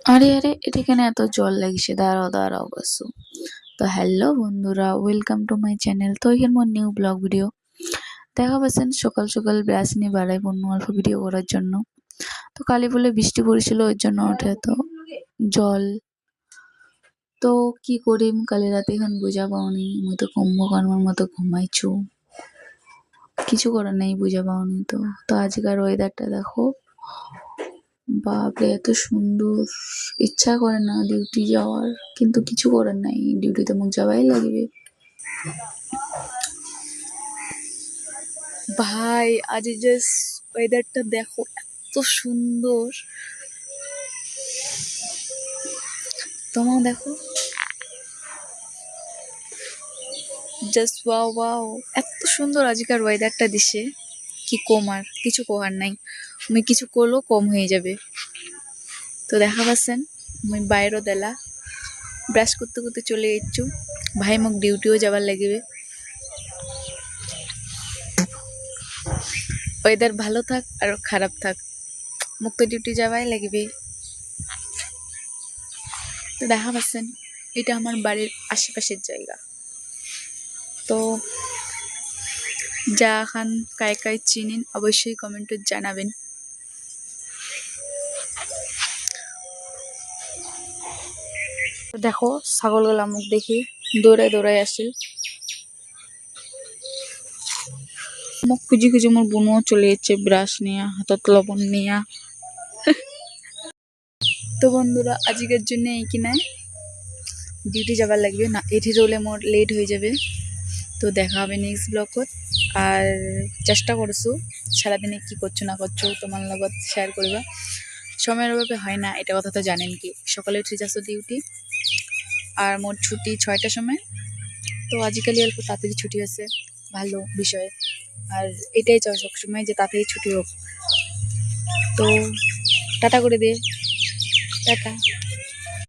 আরে আরে, এটা কেন এত জল লাগিছে? দাঁড়াও দাঁড়াও বসো। তো হ্যালো বন্ধুরা, ওয়েলকাম টু মাই চ্যানেল। তো এখানে মোর নিউ ব্লগ ভিডিও দেখা পাচ্ছেন। সকাল সকাল ব্রাশ নিয়ে বাড়াই পড়নু অল্প ভিডিও করার জন্য। তো কালি বলে বৃষ্টি পড়েছিল, ওর জন্য ওঠে তো জল। তো কি করিম, কালি রাতে এখন বুঝা পাওনি, মুই তো কুম্ভকর্মার মতো ঘুমাইছু, কিছু করার নাই, বুঝা পাওনি। তো তো আজকের ওয়েদারটা দেখো, বাপরে এত সুন্দর। ইচ্ছা করে না ডিউটি যাওয়ার, কিন্তু কিছু করার নাই, ডিউটিতে মুখ যাওয়াই লাগবে। ভাই আজ জাস্ট ওয়েদারটা দেখো, এত সুন্দর। তোমাও দেখো, জাস্ট ওয়াও ওয়াও, এত সুন্দর আজকের ওয়েদারটা দিছে। কি কম, আর কিছু করার নাই, আমি কিছু করলেও কম হয়ে যাবে। তো দেখা পাচ্ছেন আমি বাইরও দেলা ব্রাশ করতে করতে চলে যাচ্ছু। ভাই মোক ডিউটিও যাবার লাগবে। ওয়েদার ভালো থাক আর খারাপ থাক, মোক তো ডিউটি যাওয়াই লাগবে। তো দেখা পাচ্ছেন এটা আমার বাড়ির আশেপাশের জায়গা। তো যা খান কায় কায় চিনেন অবশ্যই কমেন্টে জানাবেন। দেখো ছাগলগুলা মোক দেখি দৌড়ায় দৌড়ায় আসছিল, মোক খুঁজি খুঁজি মোর বোনও চলে যাচ্ছে ব্রাশ নিয়ে, হাতত লবণ নিয়া। তো বন্ধুরা আজকের জন্য এই কিনায় ডিউটি যাবার লাগবে না, এটি রোলে মোর লেট হয়ে যাবে। তো দেখা হবে নেক্সট ব্লগত। আর চেষ্টা করছো সারাদিনে কি করছো না করছো তোমার লগত শেয়ার করবা। সময়ের অভাবে হয় না, এটা কথা তো জানেন। কি সকালে উঠে যাচ্ছ ডিউটি, আর মোর ছুটি 6টার সময়। তো আজকালি অল্প তাড়াতাড়ি ছুটি হয়েছে, ভালো বিষয়। আর এটাই চাও সবসময় যে তাড়াতাড়ি ছুটি হোক। তো টাটা করে দে, টাটা।